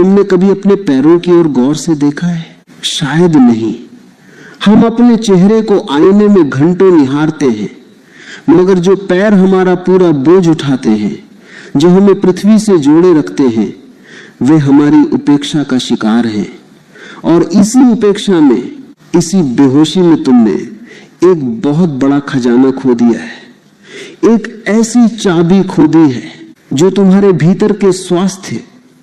तुमने कभी अपने पैरों की ओर गौर से देखा है? शायद नहीं। हम अपने चेहरे को आईने में घंटों निहारते हैं, मगर जो पैर हमारा पूरा बोझ उठाते हैं, जो हमें पृथ्वी से जोड़े रखते हैं, वे हमारी उपेक्षा का शिकार हैं। और इसी उपेक्षा में, इसी बेहोशी में तुमने एक बहुत बड़ा खजाना खो दिया है। एक ऐसी चाबी खो दी है जो तुम्हारे भीतर के स्वास्थ्य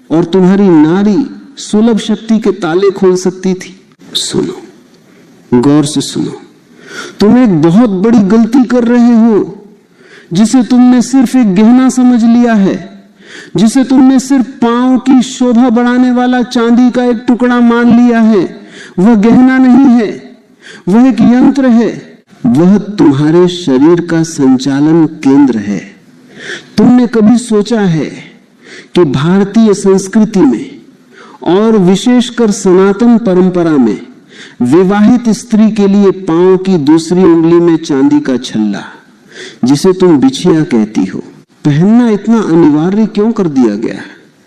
और तुम्हारी नारी सुलभ शक्ति के ताले खोल सकती थी। सुनो, गौर से सुनो। तुम एक बहुत बड़ी गलती कर रहे हो, जिसे तुमने सिर्फ एक गहना समझ लिया है, जिसे तुमने सिर्फ पांव की शोभा बढ़ाने वाला चांदी का एक टुकड़ा मान लिया है। वह गहना नहीं है, वह एक यंत्र है। वह तुम्हारे शरीर का संचालन केंद्र है। तुमने कभी सोचा है कि भारतीय संस्कृति में और विशेषकर सनातन परंपरा में विवाहित स्त्री के लिए पांव की दूसरी उंगली में चांदी का छल्ला, जिसे तुम बिछिया कहती हो, पहनना इतना अनिवार्य क्यों कर दिया गया?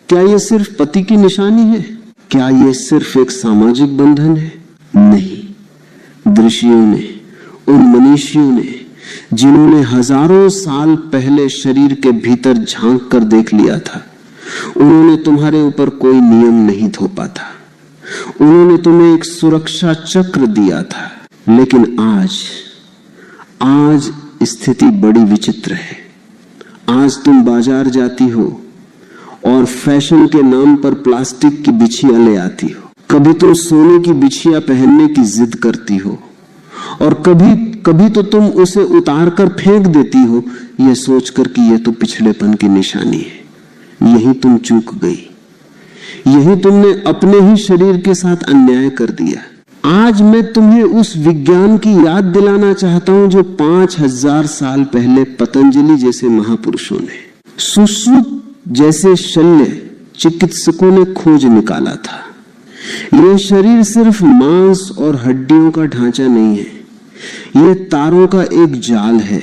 क्या यह सिर्फ पति की निशानी है? क्या यह सिर्फ एक सामाजिक बंधन है? नहीं। ऋषियों ने, उन मनीषियों ने, जिन्होंने हजारों साल पहले शरीर के भीतर झांक कर देख लिया था, उन्होंने तुम्हारे ऊपर कोई नियम नहीं थोपा था। उन्होंने तुम्हें एक सुरक्षा चक्र दिया था। लेकिन आज स्थिति बड़ी विचित्र है। आज तुम बाजार जाती हो और फैशन के नाम पर प्लास्टिक की बिछिया ले आती हो। कभी तुम सोने की बिछिया पहनने की जिद करती हो और कभी तो तुम उसे उतार कर फेंक देती हो, यह सोचकर कि यह तो पिछड़ेपन की निशानी है। यही तुम चूक गई। यही तुमने अपने ही शरीर के साथ अन्याय कर दिया। आज मैं तुम्हें उस विज्ञान की याद दिलाना चाहता हूं जो 5000 साल पहले पतंजलि जैसे महापुरुषों ने, सुश्रुत जैसे शल्य चिकित्सकों ने खोज निकाला था। यह शरीर सिर्फ मांस और हड्डियों का ढांचा नहीं है, यह तारों का एक जाल है,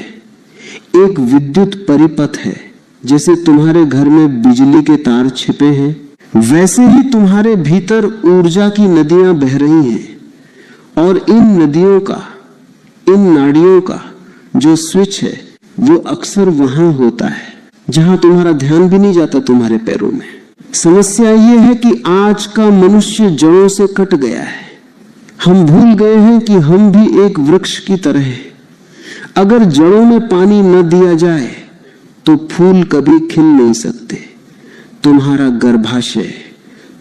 एक विद्युत परिपथ है। जैसे तुम्हारे घर में बिजली के तार छिपे हैं, वैसे ही तुम्हारे भीतर ऊर्जा की नदियां बह रही हैं। और इन नदियों का, इन नाड़ियों का जो स्विच है, वो अक्सर वहां होता है जहां तुम्हारा ध्यान भी नहीं जाता, तुम्हारे पैरों में। समस्या ये है कि आज का मनुष्य जड़ों से कट गया है। हम भूल गए हैं कि हम भी एक वृक्ष की तरह हैं। अगर जड़ों में पानी न दिया जाए तो फूल कभी खिल नहीं सकते। तुम्हारा गर्भाशय,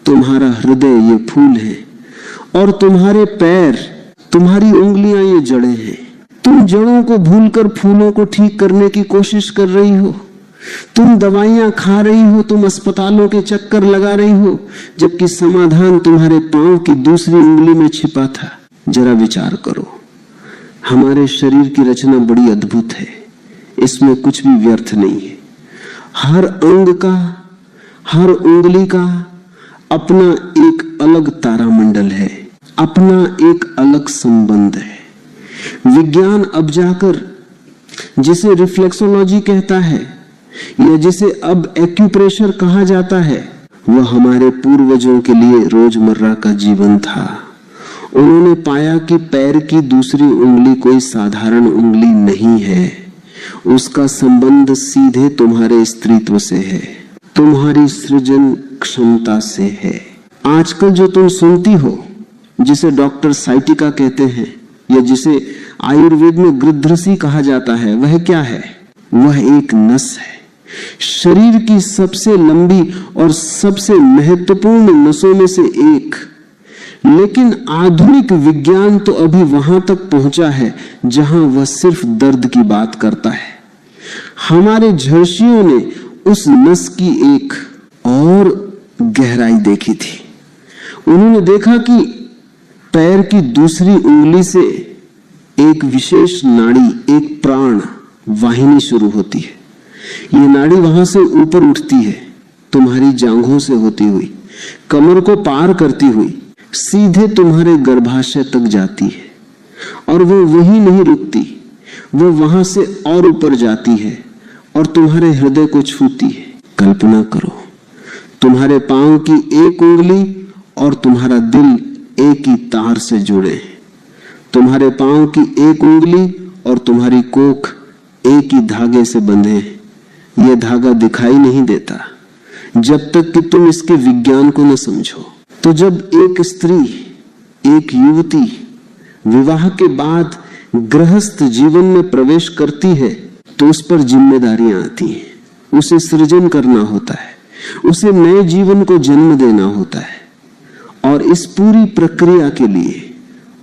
तुम्हारा हृदय ये फूल है, और तुम्हारे पैर, तुम्हारी उंगलियां ये जड़ें हैं। तुम जड़ों को भूलकर फूलों को ठीक करने की कोशिश कर रही हो। तुम दवाइयां खा रही हो, तुम अस्पतालों के चक्कर लगा रही हो, जबकि समाधान तुम्हारे पांव की दूसरी उंगली में छिपा था। जरा विचार करो। हमारे शरीर की रचना बड़ी अद्भुत है, इसमें कुछ भी व्यर्थ नहीं है। हर अंग का, हर उंगली का अपना एक अलग तारामंडल है, अपना एक अलग संबंध है। विज्ञान अब जाकर जिसे रिफ्लेक्सोलॉजी कहता है या जिसे अब एक्यूप्रेशर कहा जाता है, वह हमारे पूर्वजों के लिए रोजमर्रा का जीवन था। उन्होंने पाया कि पैर की दूसरी उंगली कोई साधारण उंगली नहीं है। उसका संबंध सीधे तुम्हारे स्त्रीत्व से है, तुम्हारी सृजन क्षमता से है। आजकल जो तुम सुनती हो, जिसे डॉक्टर साइटिका कहते हैं या जिसे आयुर्वेद में गृध्रसी कहा जाता है, वह क्या है? वह एक नस है। शरीर की सबसे लंबी और सबसे महत्वपूर्ण नसों में से एक। लेकिन आधुनिक विज्ञान तो अभी वहां तक पहुंचा है जहां वह सिर्फ दर्द की बात करता है। हमारे झर्षियों ने उस नस की एक और गहराई देखी थी। उन्होंने देखा कि पैर की दूसरी उंगली से एक विशेष नाड़ी, एक प्राण वाहिनी शुरू होती है। ये नाड़ी वहां से ऊपर उठती है, तुम्हारी जांघों से होती हुई, कमर को पार करती हुई सीधे तुम्हारे गर्भाशय तक जाती है। और वो वहीं नहीं रुकती, वो वहां से और ऊपर जाती है और तुम्हारे हृदय को छूती है। कल्पना करो, तुम्हारे पांव की एक उंगली और तुम्हारा दिल एक ही तार से जुड़े हैं। तुम्हारे पांव की एक उंगली और तुम्हारी कोख एक ही धागे से बंधे हैं। यह धागा दिखाई नहीं देता जब तक कि तुम इसके विज्ञान को न समझो। तो जब एक स्त्री, एक युवती विवाह के बाद गृहस्थ जीवन में प्रवेश करती है तो उस पर जिम्मेदारियां आती हैं। उसे सृजन करना होता है, उसे नए जीवन को जन्म देना होता है, और इस पूरी प्रक्रिया के लिए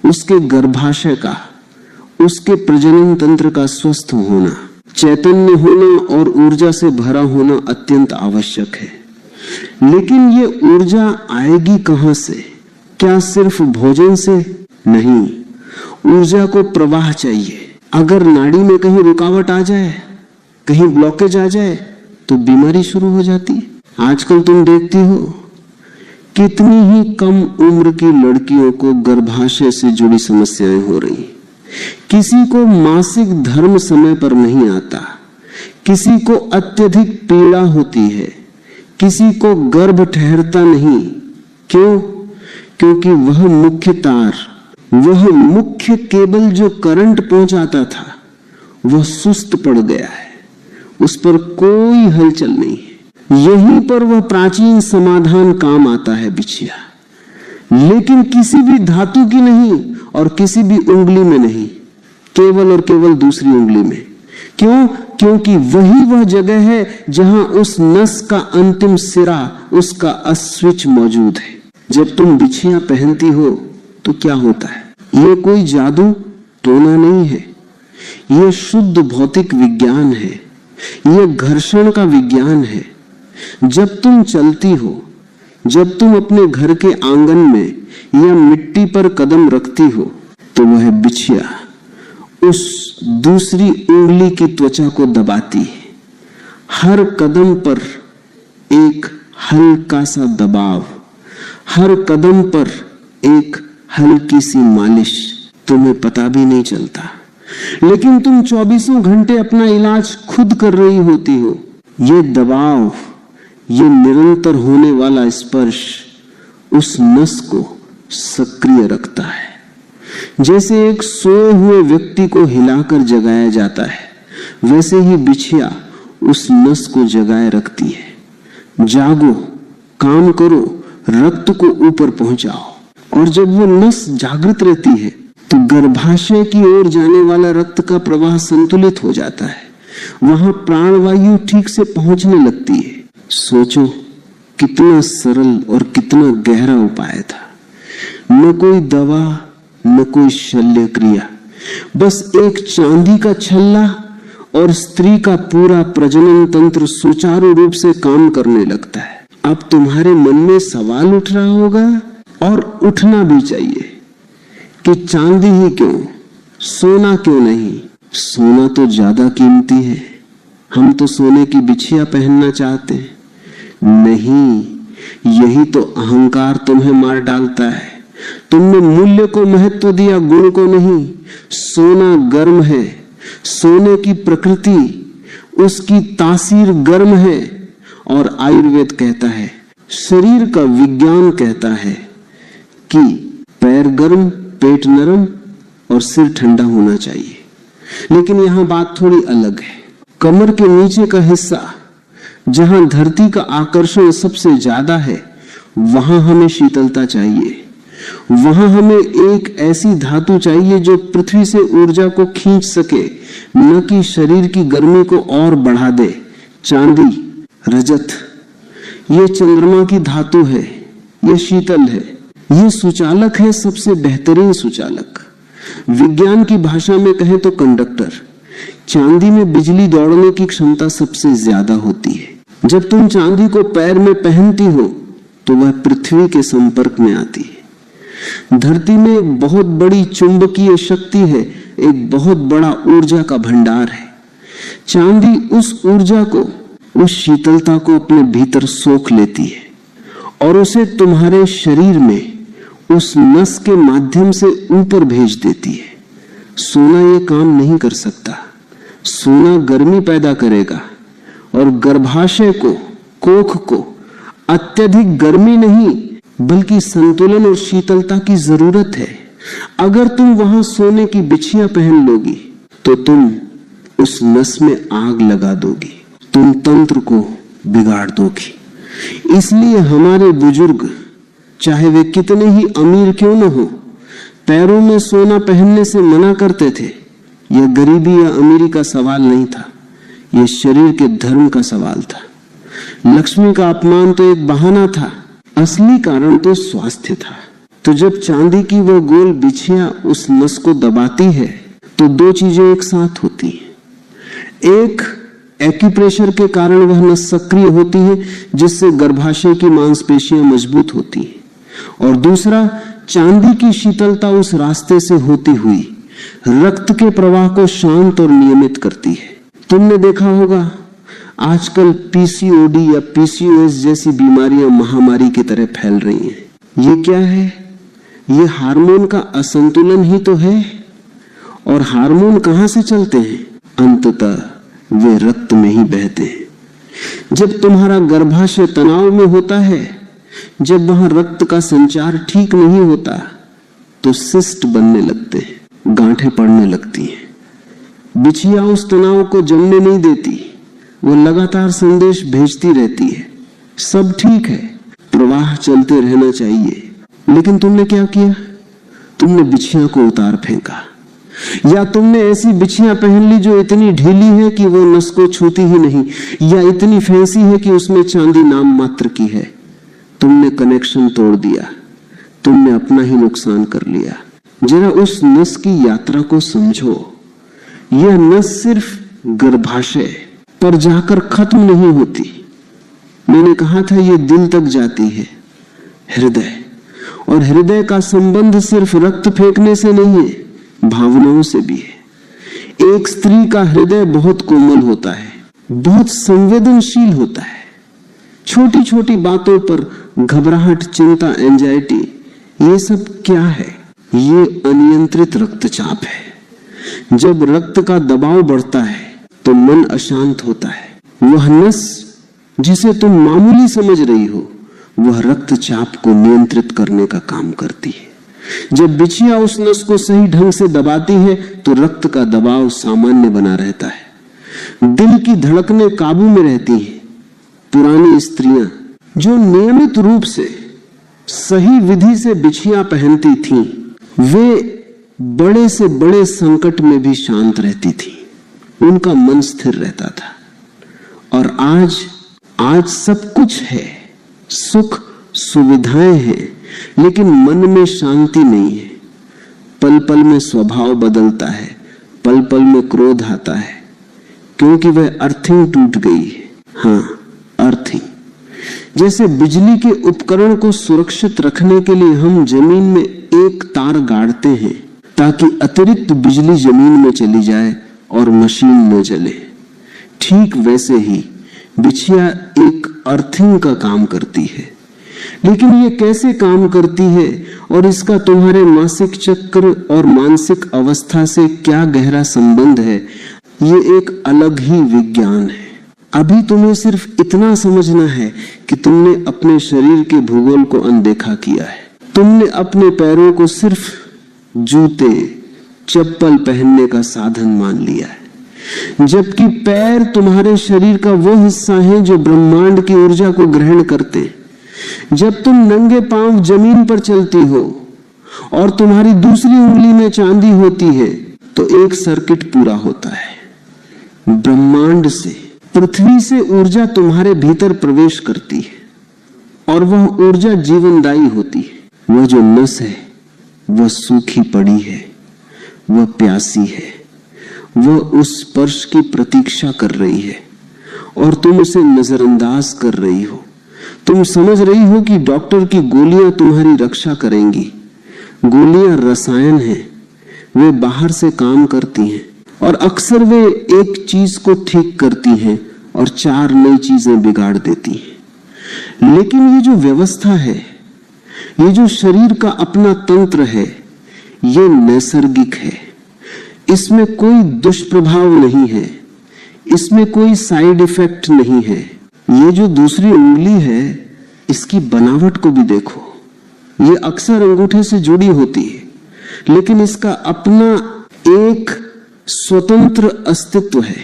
उसके गर्भाशय का, उसके प्रजनन तंत्र का स्वस्थ होना, चैतन्य होना और ऊर्जा से भरा होना अत्यंत आवश्यक है। लेकिन ये ऊर्जा आएगी कहां से? क्या सिर्फ भोजन से? नहीं, ऊर्जा को प्रवाह चाहिए। अगर नाड़ी में कहीं रुकावट आ जाए, कहीं ब्लॉकेज आ जाए तो बीमारी शुरू हो जाती है। आजकल तुम देखती हो कितनी ही कम उम्र की लड़कियों को गर्भाशय से जुड़ी समस्याएं हो रही। किसी को मासिक धर्म समय पर नहीं आता, किसी को अत्यधिक पीड़ा होती है, किसी को गर्भ ठहरता नहीं। क्यों? क्योंकि वह मुख्य तार, वह मुख्य केबल जो करंट पहुंचाता था वह सुस्त पड़ गया है, उस पर कोई हलचल नहीं है। यहीं पर वह प्राचीन समाधान काम आता है, बिछिया, लेकिन किसी भी धातु की नहीं और किसी भी उंगली में नहीं, केवल और केवल दूसरी उंगली में। क्यों? क्योंकि वही वह जगह है जहां उस नस का अंतिम सिरा, उसका अस्विच मौजूद है। जब तुम बिछिया पहनती हो तो क्या होता है? ये कोई जादू टोना नहीं है, ये शुद्ध भौतिक विज्ञान है, ये घर्षण का विज्ञान है। जब तुम चलती हो, जब तुम अपने घर के आंगन में या मिट्टी पर कदम रखती हो, तो वह बिछिया उस दूसरी उंगली की त्वचा को दबाती है। हर कदम पर एक हल्का सा दबाव, हर कदम पर एक हल्की सी मालिश, तुम्हें पता भी नहीं चलता। लेकिन तुम 24 घंटे अपना इलाज खुद कर रही होती हो। ये दबाव, ये निरंतर होने वाला स्पर्श उस नस को सक्रिय रखता है। जैसे एक सोए हुए व्यक्ति को हिलाकर जगाया जाता है, वैसे ही बिछिया उस नस को जगाए रखती है। जागो, काम करो, रक्त को ऊपर पहुंचाओ। और जब वो नस जागृत रहती है तो गर्भाशय की ओर जाने वाला रक्त का प्रवाह संतुलित हो जाता है, वहां प्राणवायु ठीक से पहुंचने लगती है। सोचो कितना सरल और कितना गहरा उपाय था। न कोई दवा, न कोई शल्य क्रिया, बस एक चांदी का छल्ला और स्त्री का पूरा प्रजनन तंत्र सुचारू रूप से काम करने लगता है। अब तुम्हारे मन में सवाल उठ रहा होगा, और उठना भी चाहिए, कि चांदी ही क्यों, सोना क्यों नहीं? सोना तो ज्यादा कीमती है, हम तो सोने की बिछिया पहनना चाहते हैं। नहीं, यही तो अहंकार तुम्हें मार डालता है। तुमने मूल्य को महत्व दिया, गुण को नहीं। सोना गर्म है, सोने की प्रकृति, उसकी तासीर गर्म है। और आयुर्वेद कहता है, शरीर का विज्ञान कहता है कि पैर गर्म, पेट नरम और सिर ठंडा होना चाहिए। लेकिन यहां बात थोड़ी अलग है। कमर के नीचे का हिस्सा, जहां धरती का आकर्षण सबसे ज्यादा है, वहां हमें शीतलता चाहिए। वहां हमें एक ऐसी धातु चाहिए जो पृथ्वी से ऊर्जा को खींच सके, न कि शरीर की गर्मी को और बढ़ा दे। चांदी, रजत, ये चंद्रमा की धातु है, ये शीतल है, ये सुचालक है, सबसे बेहतरीन सुचालक। विज्ञान की भाषा में कहें तो कंडक्टर। चांदी में बिजली दौड़ने की क्षमता सबसे ज्यादा होती है। जब तुम चांदी को पैर में पहनती हो तो वह पृथ्वी के संपर्क में आती है। धरती में एक बहुत बड़ी चुंबकीय शक्ति है, एक बहुत बड़ा ऊर्जा का भंडार है। चांदी उस ऊर्जा को, उस शीतलता को अपने भीतर सोख लेती है और उसे तुम्हारे शरीर में उस नस के माध्यम से ऊपर भेज देती है। सोना ये काम नहीं कर सकता। सोना गर्मी पैदा करेगा और गर्भाशय को, कोख को अत्यधिक गर्मी नहीं, बल्कि संतुलन और शीतलता की जरूरत है। अगर तुम वहां सोने की बिछिया पहन लोगी तो तुम उस नस में आग लगा दोगी, तुम तंत्र को बिगाड़ दोगी। इसलिए हमारे बुजुर्ग, चाहे वे कितने ही अमीर क्यों न हो, पैरों में सोना पहनने से मना करते थे। यह गरीबी या अमीरी का सवाल नहीं था, यह शरीर के धर्म का सवाल था। लक्ष्मी का अपमान तो एक बहाना था, असली कारण तो स्वास्थ्य था। तो जब चांदी की वह गोल बिछिया उस नस को दबाती है तो दो चीजें एक साथ होती हैं। एक, एक्यूप्रेशर के कारण वह नस सक्रिय होती है जिससे गर्भाशय की मांसपेशियां मजबूत होती हैं, और दूसरा, चांदी की शीतलता उस रास्ते से होती हुई रक्त के प्रवाह को शांत और नियमित करती है। तुमने देखा होगा आजकल पीसीओडी या पीसीओएस जैसी बीमारियां महामारी की तरह फैल रही हैं। ये क्या है? ये हार्मोन का असंतुलन ही तो है। और हार्मोन कहां से चलते हैं? अंततः वे रक्त में ही बहते हैं। जब तुम्हारा गर्भाशय तनाव में होता है, जब वहां रक्त का संचार ठीक नहीं होता, तो सिस्ट बनने लगते हैं, गांठें पड़ने लगती हैं। बिछिया उस तनाव को जमने नहीं देती, वो लगातार संदेश भेजती रहती है, सब ठीक है, प्रवाह चलते रहना चाहिए। लेकिन तुमने क्या किया? तुमने बिछिया को उतार फेंका, या तुमने ऐसी बिछिया पहन ली जो इतनी ढीली है कि वो नस को छूती ही नहीं, या इतनी फैंसी है कि उसमें चांदी नाम मात्र की है। तुमने कनेक्शन तोड़ दिया, तुमने अपना ही नुकसान कर लिया। जरा उस नस की यात्रा को समझो। यह नस सिर्फ गर्भाशय पर जाकर खत्म नहीं होती। मैंने कहा था यह दिल तक जाती है, हृदय। और हृदय का संबंध सिर्फ रक्त फेंकने से नहीं है, भावनाओं से भी है। एक स्त्री का हृदय बहुत कोमल होता है, बहुत संवेदनशील होता है। छोटी छोटी बातों पर घबराहट, चिंता, एंजाइटी, ये सब क्या है? ये अनियंत्रित रक्तचाप है। जब रक्त का दबाव बढ़ता है तो मन अशांत होता है। वह नस जिसे तुम मामूली समझ रही हो, वह रक्तचाप को नियंत्रित करने का काम करती है। जब बिछिया उस नस को सही ढंग से दबाती है तो रक्त का दबाव सामान्य बना रहता है, दिल की धड़कनें काबू में रहती हैं। पुरानी स्त्रियां जो नियमित रूप से सही विधि से बिछिया पहनती थीं, वे बड़े से बड़े संकट में भी शांत रहती थीं, उनका मन स्थिर रहता था। और आज सब कुछ है, सुख सुविधाएं हैं, लेकिन मन में शांति नहीं है। पल पल में स्वभाव बदलता है, पल पल में क्रोध आता है, क्योंकि वह अर्थिंग टूट गई है। हाँ, अर्थिंग। जैसे बिजली के उपकरण को सुरक्षित रखने के लिए हम जमीन में एक तार गाड़ते हैं ताकि अतिरिक्त बिजली जमीन में चली जाए और मशीन न जले, ठीक वैसे ही बिछिया एक अर्थिंग का काम करती है। लेकिन ये कैसे काम करती है और इसका तुम्हारे मासिक चक्र और मानसिक अवस्था से क्या गहरा संबंध है, ये एक अलग ही विज्ञान है। अभी तुम्हें सिर्फ इतना समझना है कि तुमने अपने शरीर के भूगोल को अनदेखा किया है। तुमने अपने पैरों को सिर्फ जूते, चप्पल पहनने का साधन मान लिया है, जबकि पैर तुम्हारे शरीर का वो हिस्सा है जो ब्रह्मांड की ऊर्जा को ग्रहण करते हैं। जब तुम नंगे पांव जमीन पर चलती हो और तुम्हारी दूसरी उंगली में चांदी होती है तो एक सर्किट पूरा होता है। ब्रह्मांड से, पृथ्वी से ऊर्जा तुम्हारे भीतर प्रवेश करती है और वह ऊर्जा जीवनदायी होती है। वह जो नस है वह सूखी पड़ी है, वह प्यासी है, वह उस स्पर्श की प्रतीक्षा कर रही है और तुम उसे नजरअंदाज कर रही हो। तुम समझ रही हो कि डॉक्टर की गोलियां तुम्हारी रक्षा करेंगी। गोलियां रसायन हैं, वे बाहर से काम करती हैं और अक्सर वे एक चीज को ठीक करती हैं और 4 नई चीजें बिगाड़ देती हैं। लेकिन ये जो व्यवस्था है, ये जो शरीर का अपना तंत्र है, ये नैसर्गिक है। इसमें कोई दुष्प्रभाव नहीं है, इसमें कोई साइड इफेक्ट नहीं है। ये जो दूसरी उंगली है, इसकी बनावट को भी देखो, ये अक्सर अंगूठे से जुड़ी होती है, लेकिन इसका अपना एक स्वतंत्र अस्तित्व है।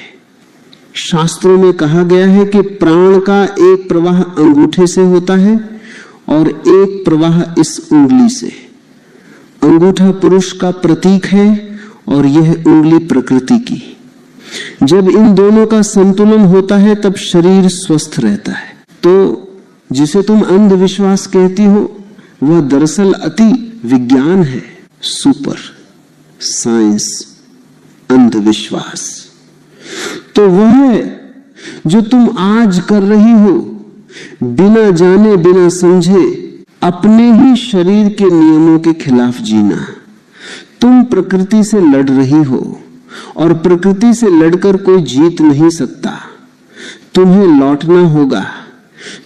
शास्त्रों में कहा गया है कि प्राण का एक प्रवाह अंगूठे से होता है और एक प्रवाह इस उंगली से। अंगूठा पुरुष का प्रतीक है और यह उंगली प्रकृति की। जब इन दोनों का संतुलन होता है तब शरीर स्वस्थ रहता है। तो जिसे तुम अंधविश्वास कहती हो वह दरअसल अति विज्ञान है, सुपर साइंस अंधविश्वास। तो वह जो तुम आज कर रही हो बिना जाने बिना समझे अपने ही शरीर के नियमों के खिलाफ जीना। तुम प्रकृति से लड़ रही हो और प्रकृति से लड़कर कोई जीत नहीं सकता। तुम्हें लौटना होगा,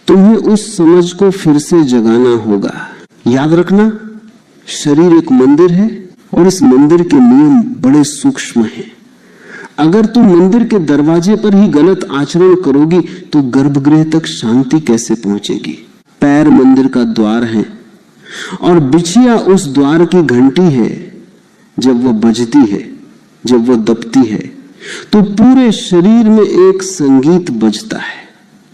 तुम्हें उस समझ को फिर से जगाना होगा। याद रखना, शरीर एक मंदिर है और इस मंदिर के नियम बड़े सूक्ष्म हैं। अगर तुम मंदिर के दरवाजे पर ही गलत आचरण करोगी तो गर्भगृह तक शांति कैसे पहुंचेगी? पैर मंदिर का द्वार है और बिछिया उस द्वार की घंटी है। जब वह बजती है, जब वह दबती है, तो पूरे शरीर में एक संगीत बजता है,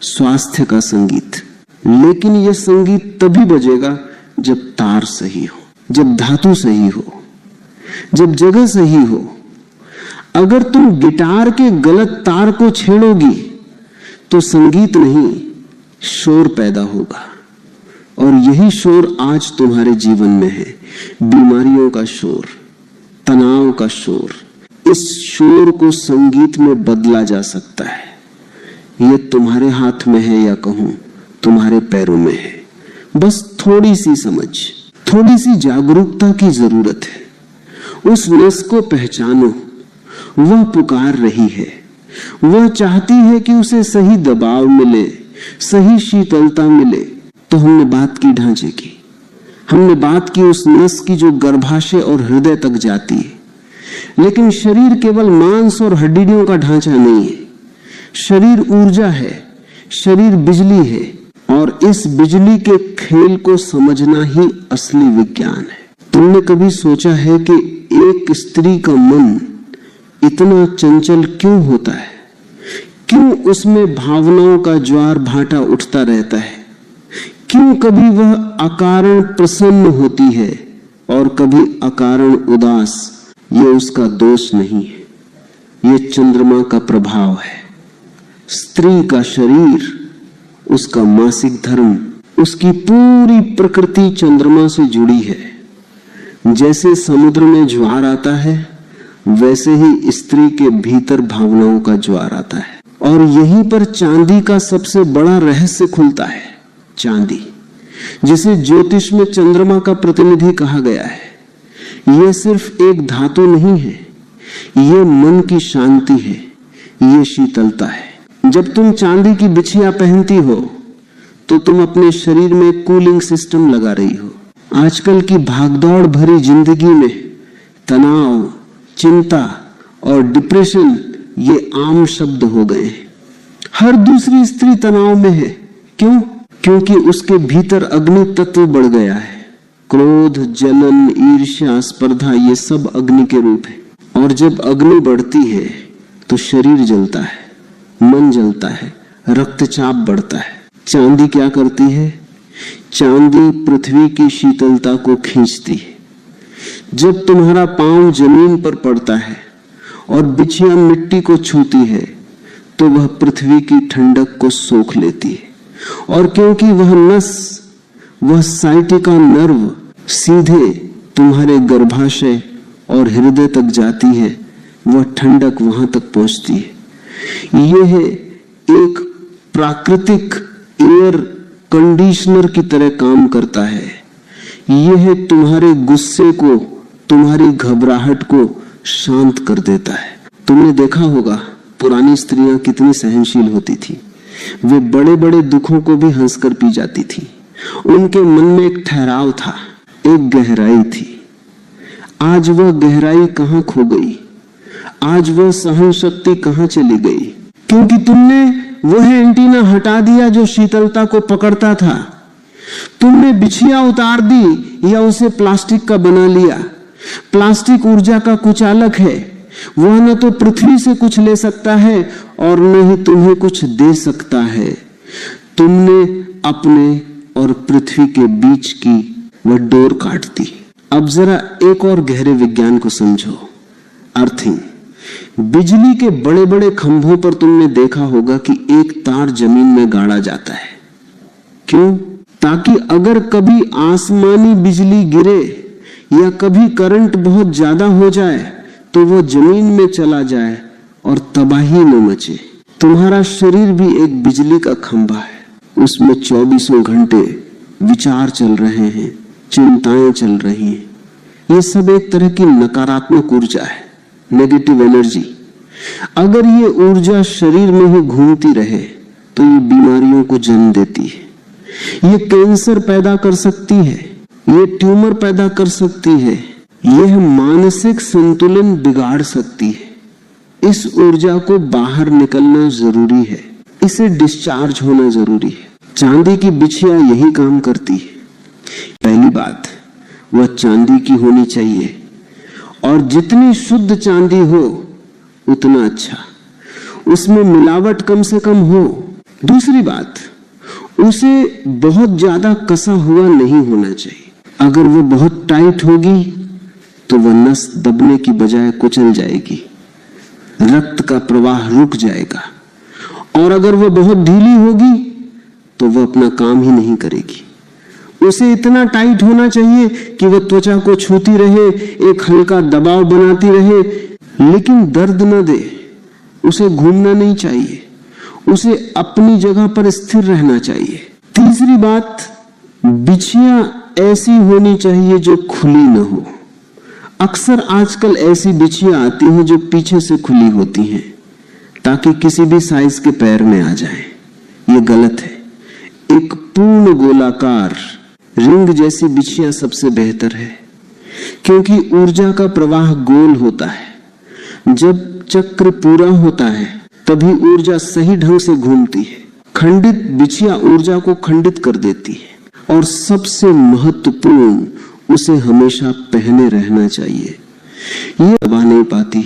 स्वास्थ्य का संगीत। लेकिन यह संगीत तभी बजेगा जब तार सही हो, जब धातु सही हो, जब जगह सही हो। अगर तुम गिटार के गलत तार को छेड़ोगी तो संगीत नहीं, शोर पैदा होगा। और यही शोर आज तुम्हारे जीवन में है, बीमारियों का शोर, तनाव का शोर। इस शोर को संगीत में बदला जा सकता है। यह तुम्हारे हाथ में है या कहूं तुम्हारे पैरों में है। बस थोड़ी सी समझ, थोड़ी सी जागरूकता की जरूरत है। उस नस को पहचानो, वह पुकार रही है, वह चाहती है कि उसे सही दबाव मिले, सही शीतलता मिले। तो हमने बात की ढांचे की, हमने बात की उस नस की जो गर्भाशय और हृदय तक जाती है। लेकिन शरीर केवल मांस और हड्डियों का ढांचा नहीं है। शरीर ऊर्जा है, शरीर बिजली है, और इस बिजली के खेल को समझना ही असली विज्ञान है। तुमने कभी सोचा है कि एक स्त्री का मन इतना चंचल क्यों होता है? क्यों उसमें भावनाओं का ज्वार भाटा उठता रहता है? क्यों कभी वह अकारण प्रसन्न होती है और कभी अकारण उदास? ये उसका दोष नहीं है, ये चंद्रमा का प्रभाव है। स्त्री का शरीर, उसका मासिक धर्म, उसकी पूरी प्रकृति चंद्रमा से जुड़ी है। जैसे समुद्र में ज्वार आता है वैसे ही स्त्री के भीतर भावनाओं का ज्वार आता है। और यहीं पर चांदी का सबसे बड़ा रहस्य खुलता है। चांदी, जिसे ज्योतिष में चंद्रमा का प्रतिनिधि कहा गया है, यह सिर्फ एक धातु नहीं है, यह मन की शांति है, यह शीतलता है। जब तुम चांदी की बिछिया पहनती हो तो तुम अपने शरीर में कूलिंग सिस्टम लगा रही हो। आजकल की भागदौड़ भरी जिंदगी में तनाव, चिंता और डिप्रेशन ये आम शब्द हो गए हैं। हर दूसरी स्त्री तनाव में है। क्यों? क्योंकि उसके भीतर अग्नि तत्व बढ़ गया है। क्रोध, जलन, ईर्ष्या, स्पर्धा, ये सब अग्नि के रूप है। और जब अग्नि बढ़ती है तो शरीर जलता है, मन जलता है, रक्तचाप बढ़ता है। चांदी क्या करती है? चांदी पृथ्वी की शीतलता को खींचती है। जब तुम्हारा पांव जमीन पर पड़ता है और बिछिया मिट्टी को छूती है तो वह पृथ्वी की ठंडक को सोख लेती है। और क्योंकि वह नस, वह साइटिका नर्व सीधे तुम्हारे गर्भाशय और हृदय तक जाती है, वह ठंडक वहां तक पहुंचती है। यह एक प्राकृतिक एयर कंडीशनर की तरह काम करता है। यह तुम्हारे गुस्से को, तुम्हारी घबराहट को शांत कर देता है। तुमने देखा होगा पुरानी स्त्रियां कितनी सहनशील होती थी। वे बड़े बड़े दुखों को भी हंसकर पी जाती थी। उनके मन में एक ठहराव था, एक गहराई थी। आज वह गहराई कहां खो गई? आज वह सहन शक्ति कहां चली गई? क्योंकि तुमने वह एंटीना हटा दिया जो शीतलता को पकड़ता था। तुमने बिछिया उतार दी या उसे प्लास्टिक का बना लिया। प्लास्टिक ऊर्जा का कुचालक है, वह न तो पृथ्वी से कुछ ले सकता है और न ही तुम्हें कुछ दे सकता है। तुमने अपने और पृथ्वी के बीच की वह डोर काट दी। अब जरा एक और गहरे विज्ञान को समझो, अर्थिंग। बिजली के बड़े बड़े खंभों पर तुमने देखा होगा कि एक तार जमीन में गाड़ा जाता है। क्यों? ताकि अगर कभी आसमानी बिजली गिरे या कभी करंट बहुत ज्यादा हो जाए तो वह जमीन में चला जाए और तबाही न मचे। तुम्हारा शरीर भी एक बिजली का खंभा है, उसमें 24 घंटे विचार चल रहे हैं, चिंताएं चल रही हैं। ये सब एक तरह की नकारात्मक ऊर्जा है, नेगेटिव एनर्जी। अगर ये ऊर्जा शरीर में ही घूमती रहे तो ये बीमारियों को जन्म देती है, ये कैंसर पैदा कर सकती है, ये ट्यूमर पैदा कर सकती है, यह मानसिक संतुलन बिगाड़ सकती है। इस ऊर्जा को बाहर निकलना जरूरी है, इसे डिस्चार्ज होना जरूरी है। चांदी की बिछिया यही काम करती है। पहली बात, वह चांदी की होनी चाहिए और जितनी शुद्ध चांदी हो उतना अच्छा, उसमें मिलावट कम से कम हो। दूसरी बात, उसे बहुत ज्यादा कसा हुआ नहीं होना चाहिए। अगर वो बहुत टाइट होगी तो वह नस दबने की बजाय कुचल जाएगी, रक्त का प्रवाह रुक जाएगा। और अगर वह बहुत ढीली होगी तो वह अपना काम ही नहीं करेगी। उसे इतना टाइट होना चाहिए कि वह त्वचा को छूती रहे, एक हल्का दबाव बनाती रहे, लेकिन दर्द न दे। उसे घूमना नहीं चाहिए, उसे अपनी जगह पर स्थिर रहना चाहिए। तीसरी बात, बिछिया ऐसी होनी चाहिए जो खुली न हो। अक्सर आजकल ऐसी बिछिया आती हैं जो पीछे से खुली होती हैं ताकि किसी भी साइज के पैर में आ जाए। ये गलत है। एक पूर्ण गोलाकार रिंग जैसी बिछिया सबसे बेहतर है, क्योंकि ऊर्जा का प्रवाह गोल होता है। जब चक्र पूरा होता है तभी ऊर्जा सही ढंग से घूमती है। खंडित बिछिया ऊर्जा को खंडित कर देती है। और सबसे महत्वपूर्ण, उसे हमेशा पहने रहना चाहिए। ये दबा नहीं पाती।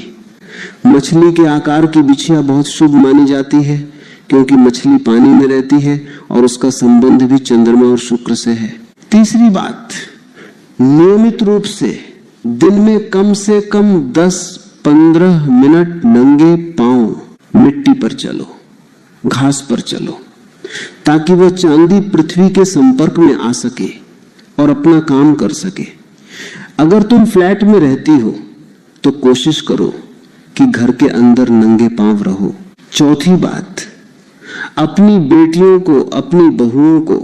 मछली के आकार की बिछिया बहुत शुभ मानी जाती है, क्योंकि मछली पानी में रहती है और उसका संबंध भी चंद्रमा और शुक्र से है। तीसरी बात, नियमित रूप से दिन में कम से कम 10-15 मिनट नंगे पांव मिट्टी पर चलो, घास पर चलो, ताकि वह चांदी पृथ्वी के संपर्क में आ सके और अपना काम कर सके। अगर तुम फ्लैट में रहती हो तो कोशिश करो कि घर के अंदर नंगे पांव रहो। चौथी बात, अपनी बेटियों को, अपनी बहुओं को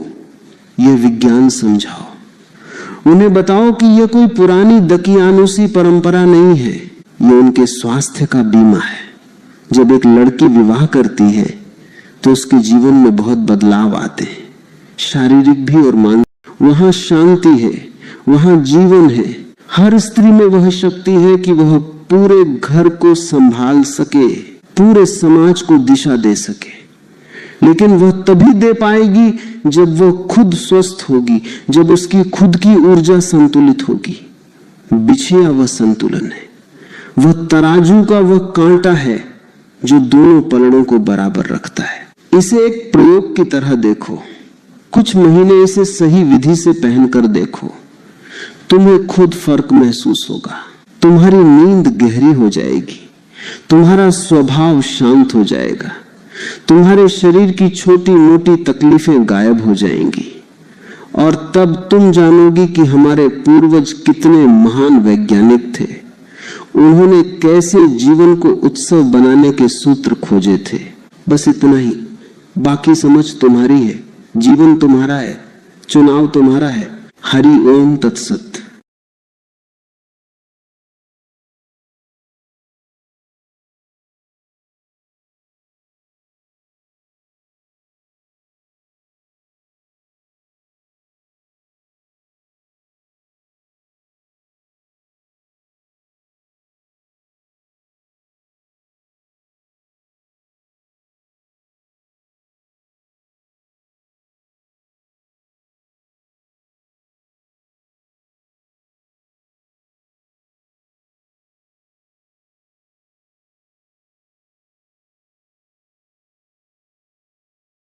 यह विज्ञान समझाओ। उन्हें बताओ कि यह कोई पुरानी दकियानुसी परंपरा नहीं है, यह उनके स्वास्थ्य का बीमा है। जब एक लड़की विवाह करती है तो उसके जीवन में बहुत बदलाव आते हैं, शारीरिक भी और मानसिक। वहां शांति है, वहां जीवन है। हर स्त्री में वह शक्ति है कि वह पूरे घर को संभाल सके, पूरे समाज को दिशा दे सके। लेकिन वह तभी दे पाएगी जब वह खुद स्वस्थ होगी, जब उसकी खुद की ऊर्जा संतुलित होगी। बिछिया वह संतुलन है, वह तराजू का वह कांटा है जो दोनों पलड़ों को बराबर रखता है। इसे एक प्रयोग की तरह देखो। कुछ महीने इसे सही विधि से पहनकर देखो, तुम्हें खुद फर्क महसूस होगा। तुम्हारी नींद गहरी हो जाएगी, तुम्हारा स्वभाव शांत हो जाएगा, तुम्हारे शरीर की छोटी मोटी तकलीफें गायब हो जाएंगी। और तब तुम जानोगी कि हमारे पूर्वज कितने महान वैज्ञानिक थे। उन्होंने कैसे जीवन को उत्सव बनाने के सूत्र खोजे थे। बस इतना ही, बाकी समझ तुम्हारी है, जीवन तुम्हारा है, चुनाव तुम्हारा है। हरि ओम तत्सत।